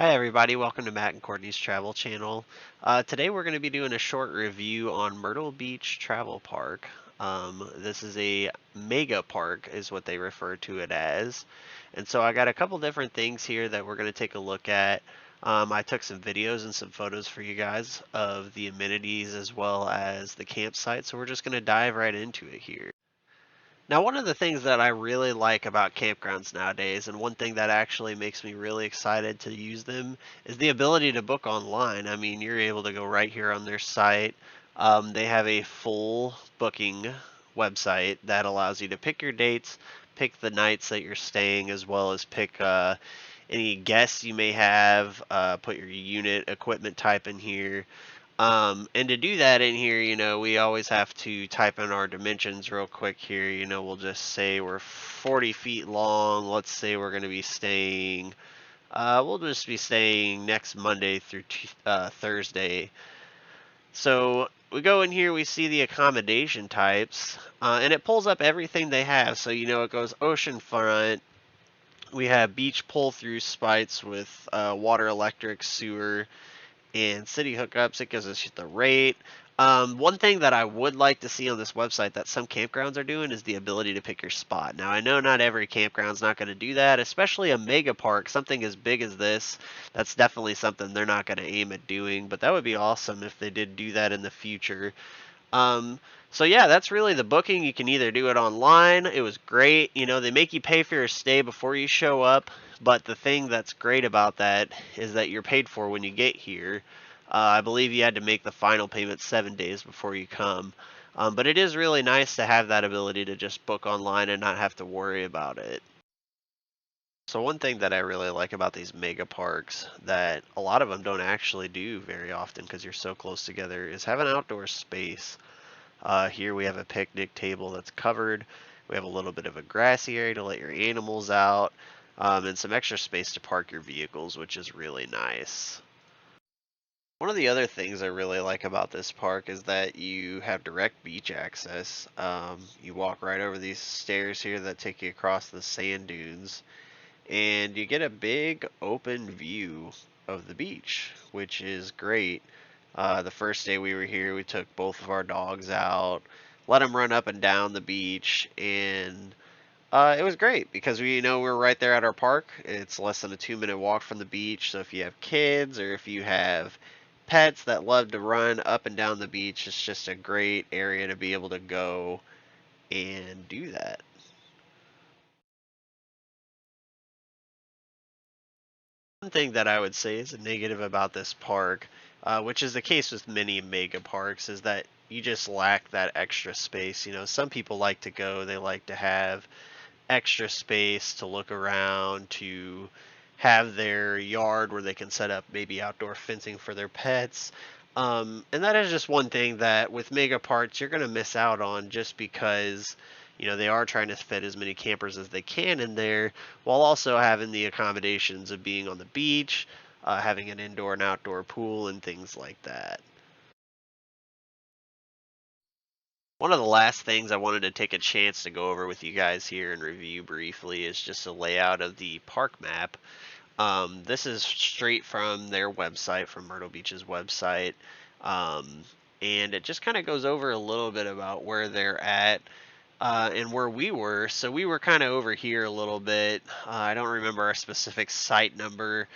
Hi everybody, welcome to Matt and Courtney's Travel Channel. Today we're going to be doing a short review on Myrtle Beach Travel Park. This is a mega park is what they refer to it as. And so I got a couple different things here that we're going to take a look at. I took some videos and some photos for you guys of the amenities as well as the campsite. So we're just going to dive right into it here. Now, one of the things that I really like about campgrounds nowadays, and one thing that actually makes me really excited to use them, is the ability to book online. I mean, you're able to go right here on their site. They have a full booking website that allows you to pick your dates, pick the nights that you're staying, as well as pick any guests you may have, put your unit equipment type in here. And to do that in here, we always have to type in our dimensions real quick here. We'll just say we're 40 feet long. Let's say we're going to be staying, we'll just be staying next Monday through Thursday. So we go in here, we see the accommodation types, and it pulls up everything they have. So, it goes oceanfront. We have beach pull-through sites with water, electric, sewer, and city hookups. It gives us the rate. One thing that I would like to see on this website that some campgrounds are doing is the ability to pick your spot. Now, I know not every campground's not going to do that, especially a mega park, something as big as this. That's definitely something they're not going to aim at doing, but that would be awesome if they did do that in the future. Um, so yeah, that's really the booking. You can either do it online. It was great. They make you pay for your stay before you show up, but the thing that's great about that is that you're paid for when you get here. I believe you had to make the final payment 7 days before you come. But it is really nice to have that ability to just book online and not have to worry about it. So one thing that I really like about these mega parks that a lot of them don't actually do very often because you're so close together is have an outdoor space. Here we have a picnic table that's covered. We have a little bit of a grassy area to let your animals out, and some extra space to park your vehicles, which is really nice. One of the other things I really like about this park is that you have direct beach access. You walk right over these stairs here that take you across the sand dunes, and you get a big open view of the beach, which is great. The first day we were here, we took both of our dogs out, let them run up and down the beach, and it was great because we're right there at our park. It's less than a 2-minute walk from the beach, so if you have kids or if you have pets that love to run up and down the beach, it's just a great area to be able to go and do that. One thing that I would say is a negative about this park, which is the case with many mega parks, is that you just lack that extra space. Some people like to go, they like to have extra space to look around, to have their yard where they can set up maybe outdoor fencing for their pets. And that is just one thing that with mega parks you're going to miss out on just because they are trying to fit as many campers as they can in there while also having the accommodations of being on the beach, having an indoor and outdoor pool and things like that. One of the last things I wanted to take a chance to go over with you guys here and review briefly is just a layout of the park map. This is straight from their website, from Myrtle Beach's website. Um, and it just kind of goes over a little bit about where they're at and where we were. So we were kind of over here a little bit. I don't remember our specific site number,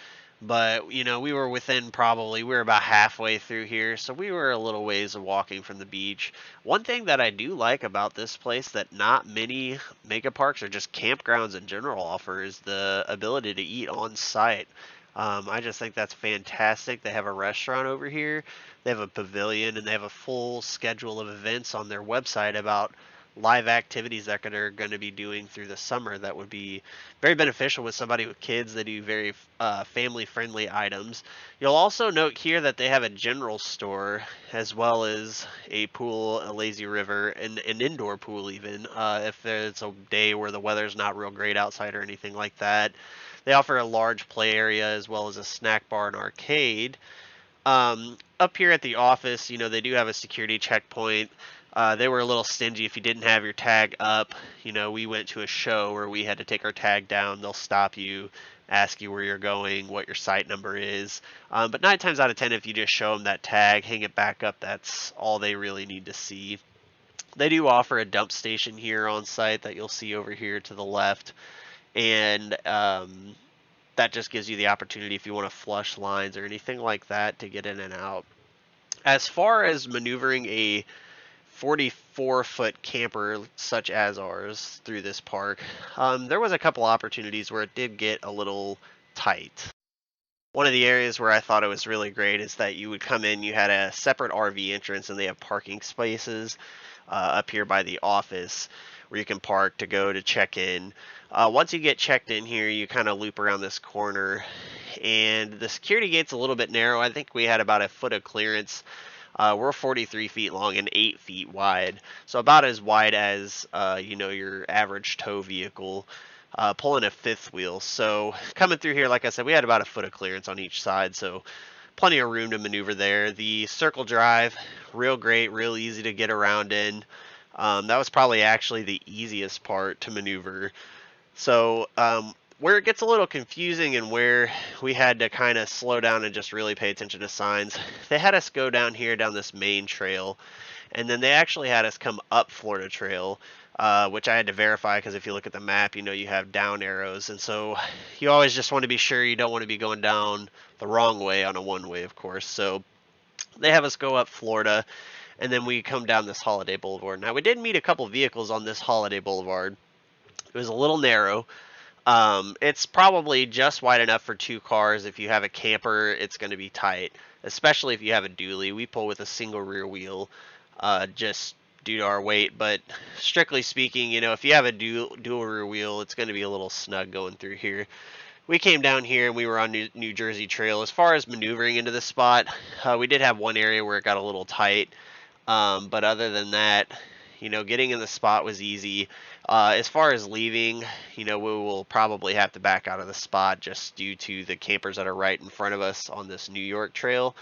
but we were within we were about halfway through here, so we were a little ways of walking from the beach. One thing that I do like about this place that not many mega parks or just campgrounds in general offer is the ability to eat on site. I just think that's fantastic. They have a restaurant over here, they have a pavilion, and they have a full schedule of events on their website about live activities that they're going to be doing through the summer that would be very beneficial with somebody with kids. They do very family friendly items. You'll also note here that they have a general store as well as a pool, a lazy river, and an indoor pool even if there's a day where the weather's not real great outside or anything like that. They offer a large play area as well as a snack bar and arcade. Up here at the office, they do have a security checkpoint. They were a little stingy if you didn't have your tag up. We went to a show where we had to take our tag down. They'll stop you, ask you where you're going, what your site number is. But 9 times out of 10, if you just show them that tag, hang it back up, that's all they really need to see. They do offer a dump station here on site that you'll see over here to the left, and that just gives you the opportunity if you want to flush lines or anything like that to get in and out. As far as maneuvering a 44-foot camper such as ours through this park, there was a couple opportunities where it did get a little tight. One of the areas where I thought it was really great is that you would come in, you had a separate RV entrance, and they have parking spaces up here by the office where you can park to go to check in. Once you get checked in here, you kind of loop around this corner, and the security gate's a little bit narrow. I think we had about a foot of clearance. We're 43 feet long and 8 feet wide, so about as wide as your average tow vehicle. Pulling a fifth wheel. So coming through here, like I said, we had about a foot of clearance on each side, so plenty of room to maneuver there. The circle drive, real great, real easy to get around in. That was probably actually the easiest part to maneuver. So where it gets a little confusing and where we had to kind of slow down and just really pay attention to signs, they had us go down here down this main trail, and then they actually had us come up Florida Trail, which I had to verify because if you look at the map, you have down arrows. And so you always just want to be sure you don't want to be going down the wrong way on a one-way, of course. So they have us go up Florida, and then we come down this Holiday Boulevard. Now, we did meet a couple vehicles on this Holiday Boulevard. It was a little narrow. It's probably just wide enough for 2 cars. If you have a camper, it's going to be tight, especially if you have a dually. We pull with a single rear wheel, just due to our weight. But strictly speaking, if you have a dual rear wheel, it's going to be a little snug going through here. We came down here and we were on New Jersey Trail. As far as maneuvering into this spot, we did have one area where it got a little tight. But other than that, getting in the spot was easy. As far as leaving, we will probably have to back out of the spot just due to the campers that are right in front of us on this New York Trail.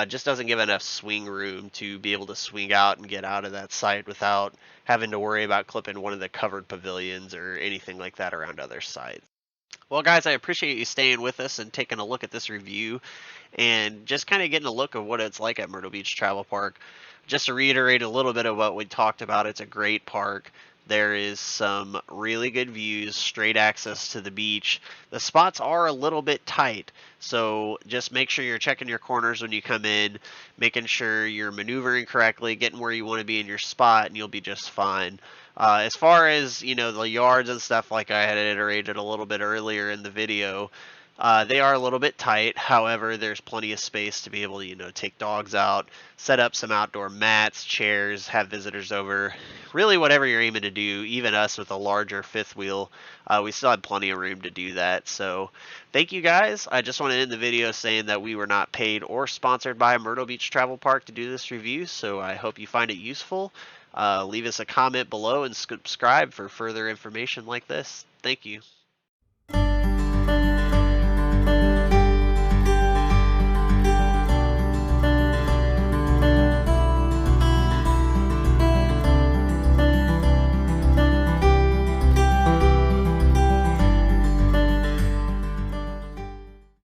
Just doesn't give enough swing room to be able to swing out and get out of that site without having to worry about clipping one of the covered pavilions or anything like that around other sites. Well, guys, I appreciate you staying with us and taking a look at this review and just kind of getting a look at what it's like at Myrtle Beach Travel Park. Just to reiterate a little bit of what we talked about, it's a great park. There is some really good views, straight access to the beach. The spots are a little bit tight, so just make sure you're checking your corners when you come in, making sure you're maneuvering correctly, getting where you want to be in your spot, and you'll be just fine. As far as, the yards and stuff, like I had iterated a little bit earlier in the video, they are a little bit tight. However, there's plenty of space to be able to, take dogs out, set up some outdoor mats, chairs, have visitors over. Really, whatever you're aiming to do, even us with a larger fifth wheel, we still had plenty of room to do that. So thank you guys. I just want to end the video saying that we were not paid or sponsored by Myrtle Beach Travel Park to do this review, so I hope you find it useful. Leave us a comment below and subscribe for further information like this. Thank you.